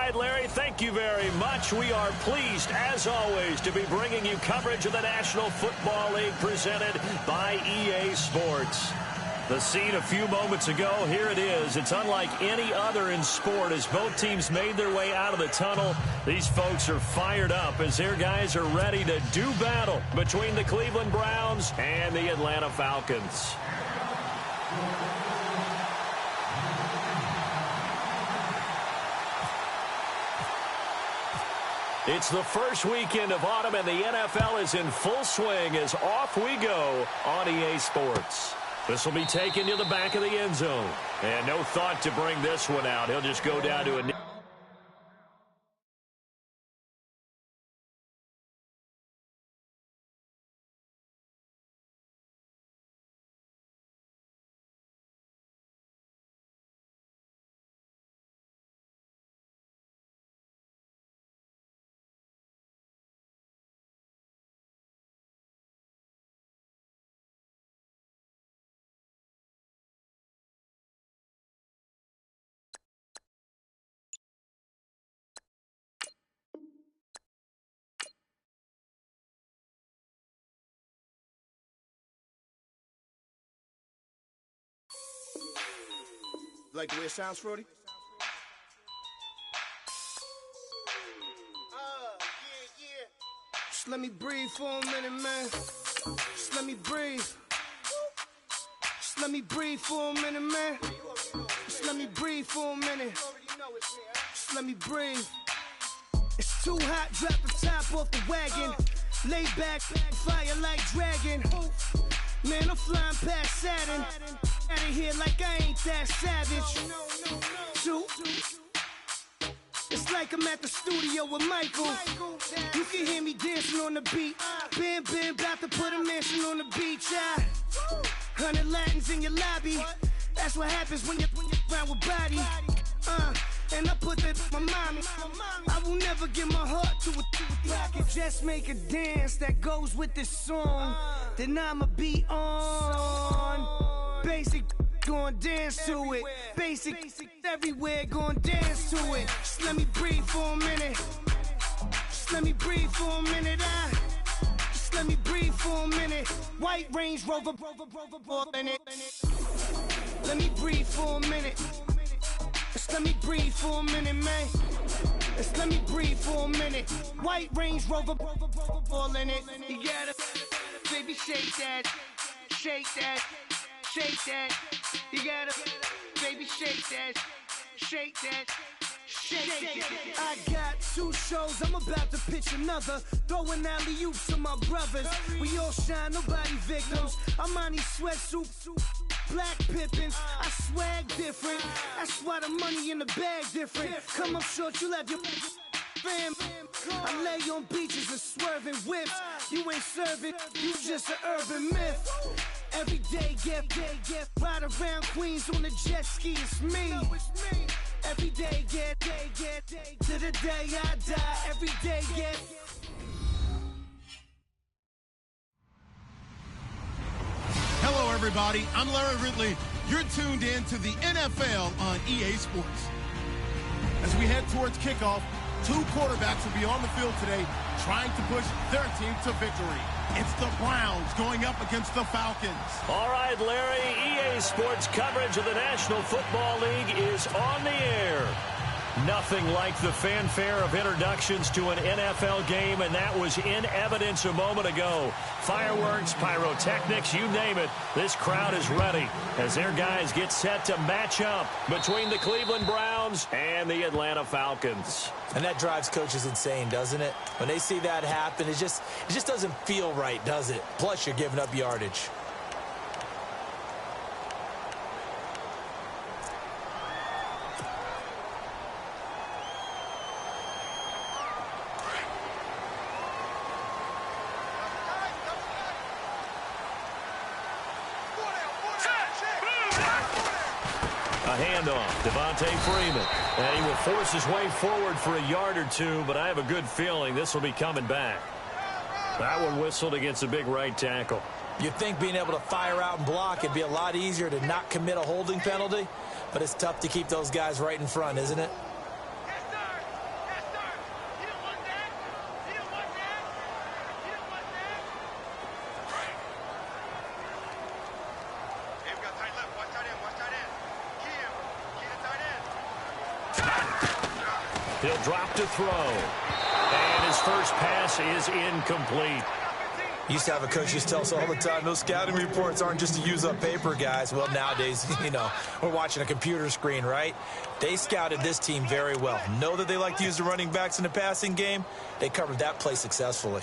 right, Larry, thank you very much. We are pleased, as always, to be bringing you coverage of the National Football League presented by EA Sports. The scene a few moments ago, here it is. It's unlike any other in sport as both teams made their way out of the tunnel. These folks are fired up as their guys are ready to do battle between the Cleveland Browns and the Atlanta Falcons. It's the first weekend of autumn, and the NFL is in full swing as off we go on EA Sports. This will be taken to the back of the end zone. And no thought to bring this one out. He'll just go down to a... Like the way it sounds, Frody? Yeah. Just let me breathe for a minute, man. Just let me breathe. Just let me breathe for a minute, man. Just let me breathe for a minute. Just let me breathe. It's too hot, drop the top off the wagon. Lay back, fire like dragon. Man, I'm flying past Saturn. Out of here like I ain't that savage. Shoot. It's like I'm at the studio with Michael. You can hear me dancing on the beat. Bam, about to put a mansion on the beach. 100 Latins in your lobby. That's what happens when you're around with body. And I put that my mommy. I will never give my heart to a I can just make a dance that goes with this song. Then I'ma be on. Basic, gon' dance to it. Basic, everywhere, gon' dance to it. Just let me breathe for a minute. Just let me breathe for a minute. Just let me breathe for a minute. White Range Rover, in it. Let me breathe for a minute. Just let me breathe for a minute, man. Just let me breathe for a minute. White Range Rover, all in it. You gotta, baby, shake that, shake that. Shake that, you gotta, baby, shake that, shake that, shake that. I got 2 shows, I'm about to pitch another. Throwing alley-oops to my brothers. We all shine, nobody victims. I'm on these sweatsuits, black pippins. I swag different, that's why the money in the bag different. Come up short, you left your fam. I lay on beaches and swerving whips. You ain't serving, you just an urban myth. Every day, get ride around Queens on the jet ski, it's me. Every day, get to the day I die. Every day, get. Hello, everybody. I'm Larry Ridley. You're tuned in to the NFL on EA Sports. As we head towards kickoff, 2 quarterbacks will be on the field today trying to push their team to victory. It's the Browns going up against the Falcons. All right, Larry, EA Sports coverage of the National Football League is on the air. Nothing like the fanfare of introductions to an NFL game, and that was in evidence a moment ago. Fireworks, pyrotechnics, you name it. This crowd is ready as their guys get set to match up between the Cleveland Browns and the Atlanta Falcons. And that drives coaches insane, doesn't it? When they see that happen, it just doesn't feel right, does it? Plus, you're giving up yardage. A handoff, Devontae Freeman. And he will force his way forward for a yard or 2, but I have a good feeling this will be coming back. That one whistled against a big right tackle. You'd think being able to fire out and block, it'd be a lot easier to not commit a holding penalty, but it's tough to keep those guys right in front, isn't it? He'll drop to throw. And his first pass is incomplete. Used to have a coach used to tell us all the time, those scouting reports aren't just to use up paper, guys. Well, nowadays, we're watching a computer screen, right? They scouted this team very well. Know that they like to use the running backs in the passing game. They covered that play successfully.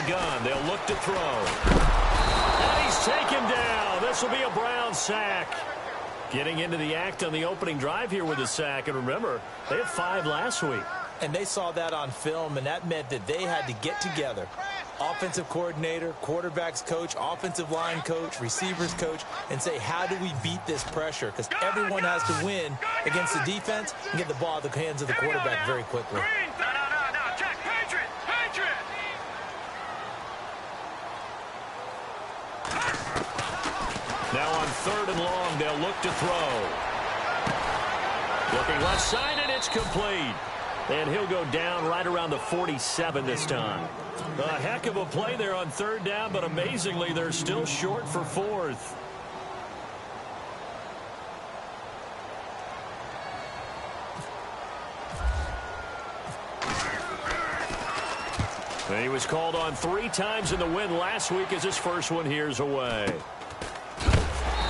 Gun. They'll look to throw. And he's taken down. This will be a Brown sack. Getting into the act on the opening drive here with a sack. And remember, they had 5 last week. And they saw that on film, and that meant that they had to get together. Offensive coordinator, quarterbacks coach, offensive line coach, receivers coach, and say, how do we beat this pressure? Because everyone has to win against the defense and get the ball out of the hands of the quarterback very quickly. Now on 3rd and long, they'll look to throw. Looking left side, and it's complete. And he'll go down right around the 47 this time. A heck of a play there on 3rd down, but amazingly, they're still short for 4th. And he was called on 3 times in the win last week as his first one here's away.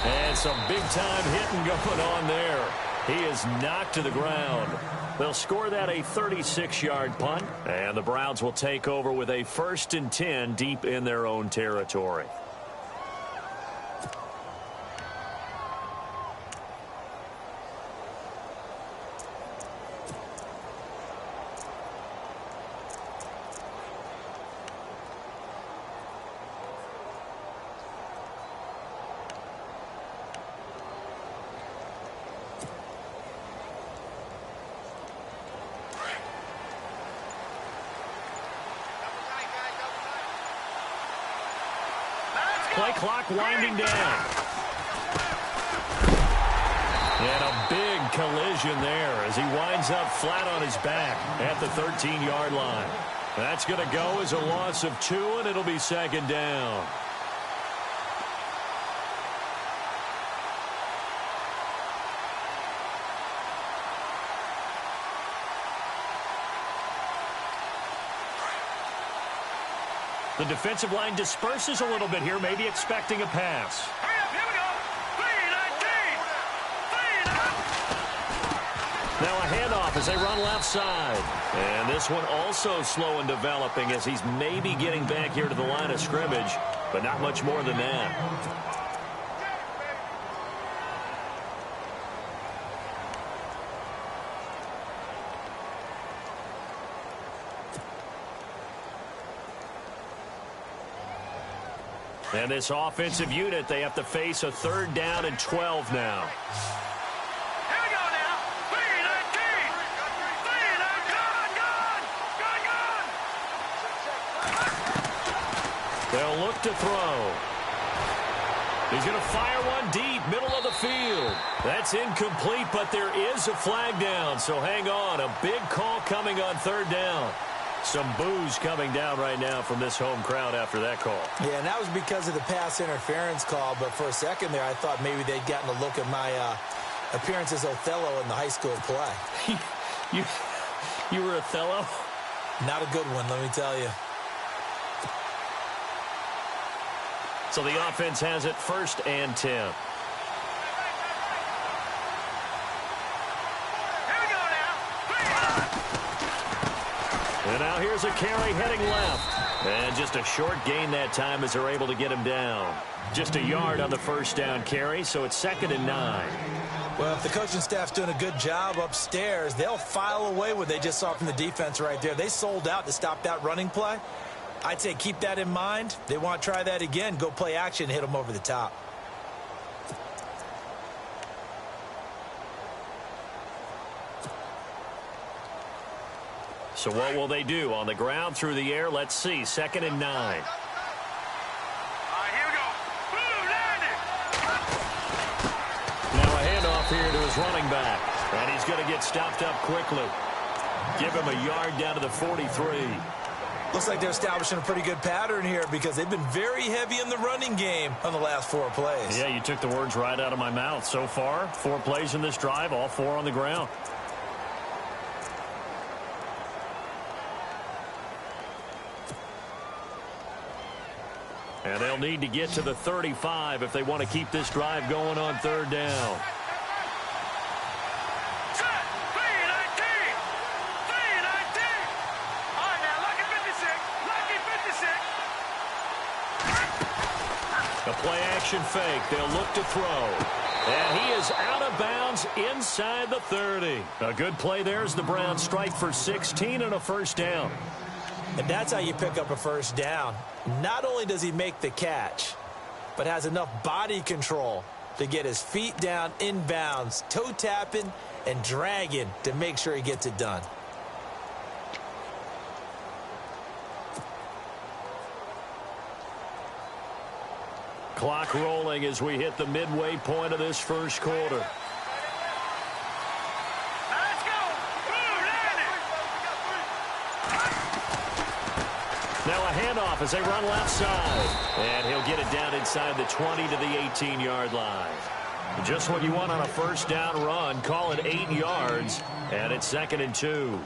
And some big-time hitting going on there. He is knocked to the ground. They'll score that a 36-yard punt, and the Browns will take over with a 1st and 10 deep in their own territory. Play clock winding down. And a big collision there as he winds up flat on his back at the 13-yard line. That's going to go as a loss of 2, and it'll be 2nd down. The defensive line disperses a little bit here, maybe expecting a pass. Hurry up, here we go. 3-19. Now a handoff as they run left side. And this one also slow in developing as he's maybe getting back here to the line of scrimmage, but not much more than that. And this offensive unit, they have to face a 3rd down and 12 now. Here we go now. 3-19. 3-19. Gone. They'll look to throw. He's going to fire one deep, middle of the field. That's incomplete, but there is a flag down, so hang on. A big call coming on 3rd down. Some boos coming down right now from this home crowd after that call. Yeah, and that was because of the pass interference call, but for a second there, I thought maybe they'd gotten a look at my appearance as Othello in the high school play. You were Othello? Not a good one, let me tell you. So the offense has it 1st and 10. And now here's a carry heading left. And just a short gain that time as they're able to get him down. Just a yard on the 1st down carry, so it's 2nd and 9. Well, if the coaching staff's doing a good job upstairs, they'll file away what they just saw from the defense right there. They sold out to stop that running play. I'd say keep that in mind. They want to try that again. Go play action, hit them over the top. So what will they do? On the ground, through the air, let's see. 2nd and 9. Here we go. Boom, now. running back. And he's going to get stopped up quickly. Give him a yard down to the 43. Looks like they're establishing a pretty good pattern here because they've been very heavy in the running game on the last 4 plays. Yeah, you took the words right out of my mouth. So far, 4 plays in this drive, all 4 on the ground. And they'll need to get to the 35 if they want to keep this drive going on 3rd down. A play-action fake. They'll look to throw. And he is out of bounds inside the 30. A good play there as the Browns strike for 16 and a first down. And that's how you pick up a first down. Not only does he make the catch, but has enough body control to get his feet down inbounds, toe tapping and dragging to make sure he gets it done. Clock rolling as we hit the midway point of this first quarter. Let's go. Now a handoff as they run left side. And he'll get it down inside the 20 to the 18-yard line. Just what you want on a first down run. Call it 8 yards. And it's 2nd and 2.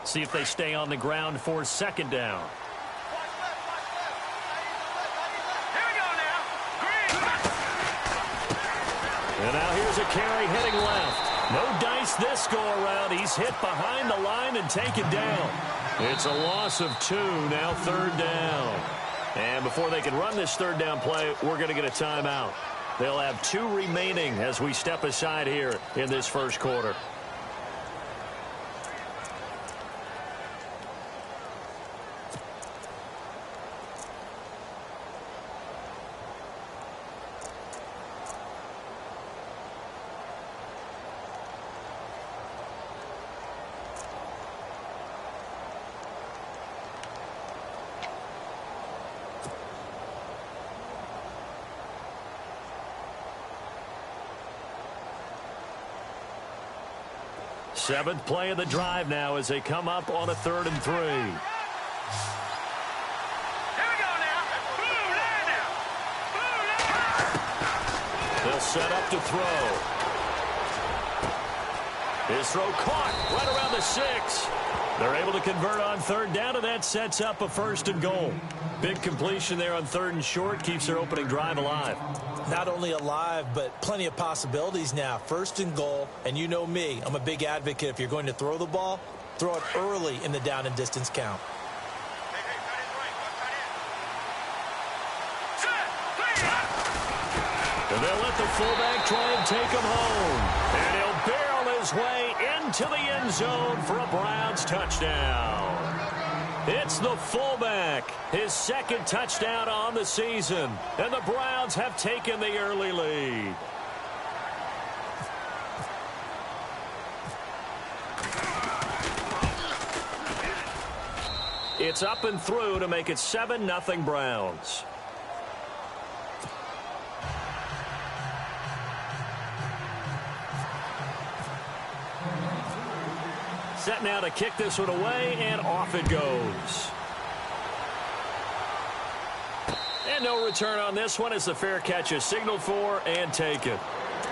See if they stay on the ground for 2nd down. Here we go now. And now here's a carry heading left. No dice this go-around. He's hit behind the line and taken down. It's a loss of 2, now 3rd down. And before they can run this 3rd down play, we're going to get a timeout. They'll have 2 remaining as we step aside here in this first quarter. Seventh play of the drive now as they come up on a 3rd and 3. Here we go now. They'll set up to throw. His throw caught right around the 6. They're able to convert on 3rd down, and that sets up a 1st and goal. Big completion there on 3rd and short keeps their opening drive alive. Not only alive, but plenty of possibilities now. 1st and goal, and you know me, I'm a big advocate. If you're going to throw the ball, throw it early in the down and distance count. And they'll let the fullback try and take him home. And he'll barrel his way into the end zone for a Browns touchdown. It's the fullback, his 2nd touchdown on the season. And the Browns have taken the early lead. It's up and through to make it 7-0 Browns. Set now to kick this one away, and off it goes. And no return on this one as the fair catch is signaled for and taken.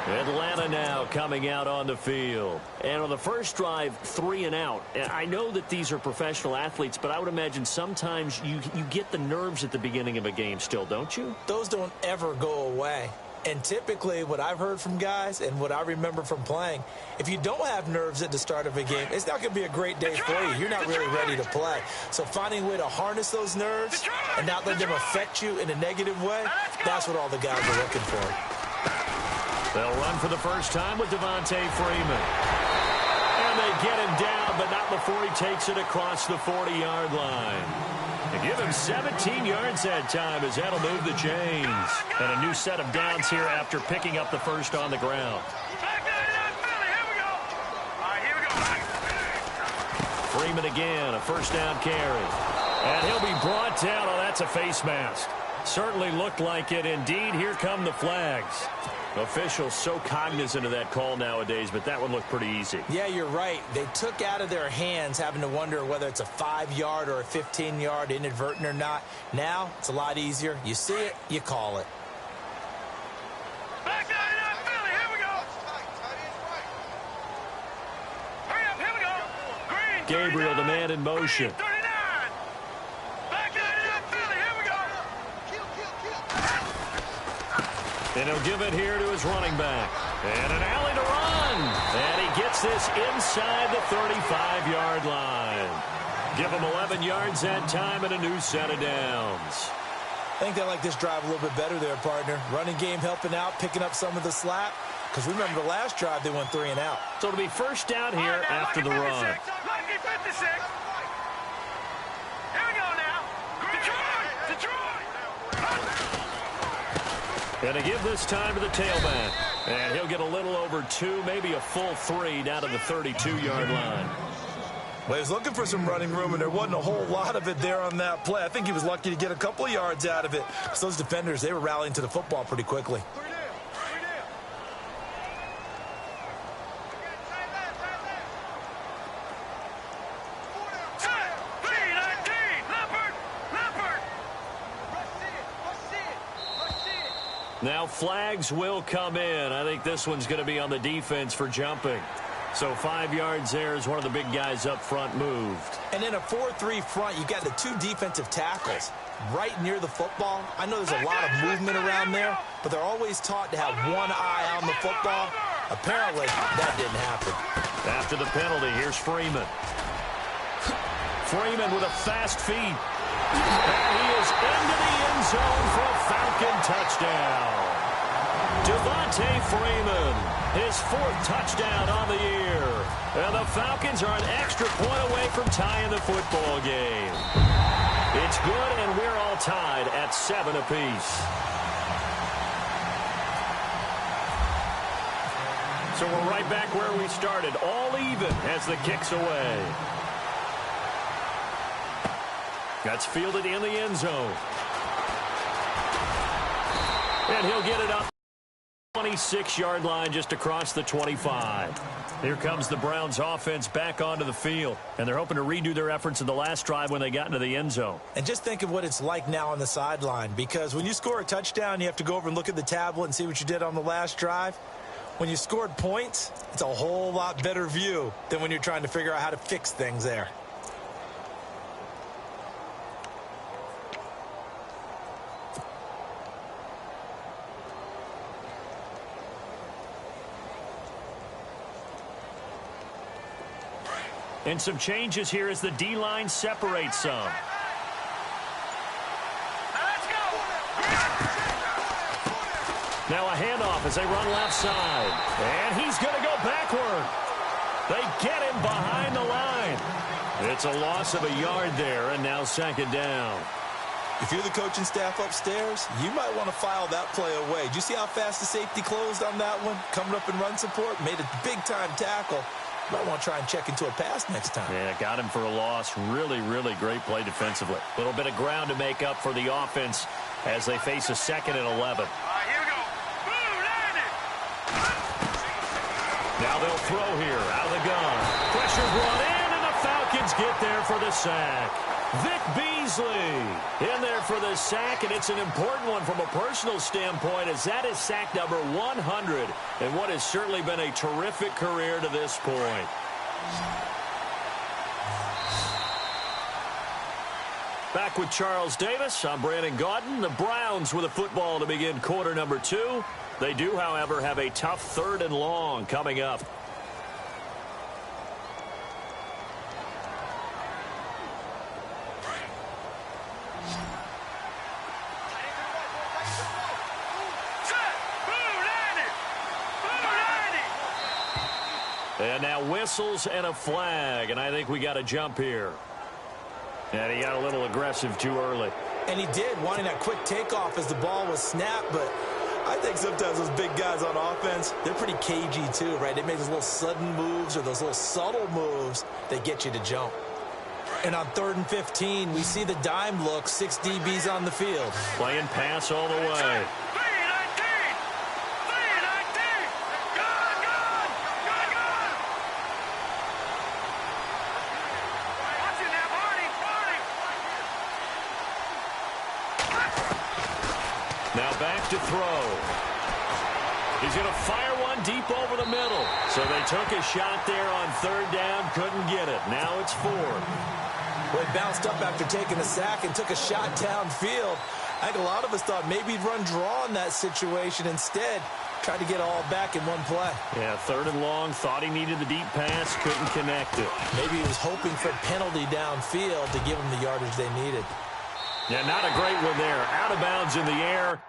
Atlanta now coming out on the field. And on the first drive, 3 and out. I know that these are professional athletes, but I would imagine sometimes you get the nerves at the beginning of a game still, don't you? Those don't ever go away. And typically what I've heard from guys and what I remember from playing, if you don't have nerves at the start of a game, it's not going to be a great day for you. You're not really ready to play. So finding a way to harness those nerves and not let them affect you in a negative way, that's what all the guys are looking for. They'll run for the first time with Devontae Freeman. And they get him down, but not before he takes it across the 40-yard line. And give him 17 yards that time as that'll move the chains. And a new set of downs here after picking up the first on the ground. Back down, Philly. Here we go. All right, here we go. Freeman again, a first down carry. And he'll be brought down. Oh, that's a face mask. Certainly looked like it. Indeed, here come the flags. Officials so cognizant of that call nowadays, but that one looked pretty easy. Yeah, you're right. They took out of their hands having to wonder whether it's a 5-yard or a 15-yard inadvertent or not. Now, it's a lot easier. You see it, you call it. Back down in Philly. Here we go. Hurry up. Here we go. Green. Gabriel, the man in motion. 39. Back down in Philly. Here we go. And he'll give it here to his running back. And an alley to run. And he gets this inside the 35-yard line. Give him 11 yards that time and a new set of downs. I think they like this drive a little bit better there, partner. Running game helping out, picking up some of the slack. Because remember, the last drive, they went 3 and out. So it'll be first down here after the run. Lucky 56. Here we go now. Detroit. And to give this time to the tailback. And he'll get a little over 2, maybe a full 3 down to the 32-yard line. Well, he was looking for some running room, and there wasn't a whole lot of it there on that play. I think he was lucky to get a couple of yards out of it. So those defenders, they were rallying to the football pretty quickly. Now flags will come in. I think this one's going to be on the defense for jumping. So 5 yards there as one of the big guys up front moved. And in a 4-3 front, you got the 2 defensive tackles right near the football. I know there's a lot of movement around there, but they're always taught to have one eye on the football. Apparently, that didn't happen. After the penalty, here's Freeman. Freeman with a fast feet. And he is into the end zone for a Falcon touchdown. Devontae Freeman, his 4th touchdown on the year. And the Falcons are an extra point away from tying the football game. It's good, and we're all tied at 7 apiece. So we're right back where we started, all even as the kick's away. That's fielded in the end zone. And he'll get it up. 26-yard line just across the 25. Here comes the Browns offense back onto the field. And they're hoping to redo their efforts in the last drive when they got into the end zone. And just think of what it's like now on the sideline. Because when you score a touchdown, you have to go over and look at the tablet and see what you did on the last drive. When you scored points, it's a whole lot better view than when you're trying to figure out how to fix things there. And some changes here as the D-line separates some. Let's go. Now a handoff as they run left side. And he's going to go backward. They get him behind the line. It's a loss of a yard there, and now 2nd down. If you're the coaching staff upstairs, you might want to file that play away. Did you see how fast the safety closed on that one? Coming up in run support, made a big-time tackle. Might want to try and check into a pass next time. Yeah, got him for a loss. Really, really great play defensively. A little bit of ground to make up for the offense as they face a 2nd and 11. All right, here we go. Boom, landed. Now they'll throw here out of the gun. Pressure brought in, and the Falcons get there for the sack. Vic Beasley in there for the sack, and it's an important one from a personal standpoint as that is sack number 100 and what has certainly been a terrific career to this point. Back with Charles Davis, I'm Brandon Gaudin. The Browns with a football to begin quarter number 2. They do, however, have a tough 3rd and long coming up. And now whistles and a flag, and I think we got a jump here. And he got a little aggressive too early. And he did, wanting that quick takeoff as the ball was snapped, but I think sometimes those big guys on offense, they're pretty cagey too, right? They make those little sudden moves or those little subtle moves that get you to jump. And on 3rd and 15, we see the dime look, 6 DBs on the field. Playing pass all the way. Now back to throw. He's going to fire one deep over the middle. So they took a shot there on 3rd down, couldn't get it. Now it's 4th. Well, he bounced up after taking a sack and took a shot downfield. I think a lot of us thought maybe he'd run draw in that situation. Instead, tried to get it all back in one play. Yeah, 3rd and long, thought he needed the deep pass, couldn't connect it. Maybe he was hoping for a penalty downfield to give him the yardage they needed. Yeah, not a great one there. Out of bounds in the air.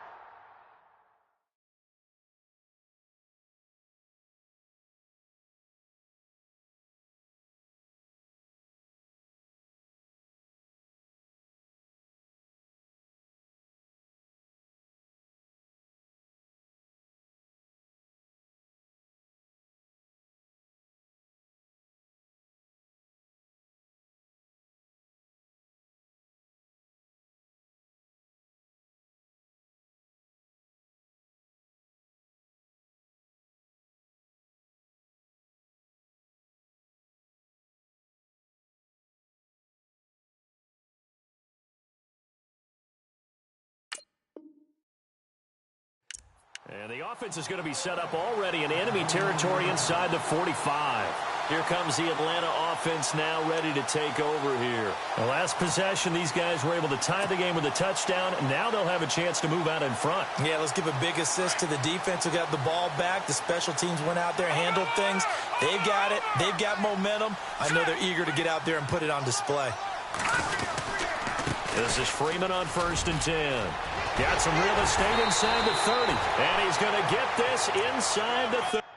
And the offense is going to be set up already in enemy territory inside the 45. Here comes the Atlanta offense now ready to take over here. The last possession, these guys were able to tie the game with a touchdown, and now they'll have a chance to move out in front. Yeah, let's give a big assist to the defense who got the ball back. The special teams went out there, handled things. They've got it. They've got momentum. I know they're eager to get out there and put it on display. This is Freeman on 1st and 10. Got some real estate inside the 30. And he's going to get this inside the 30.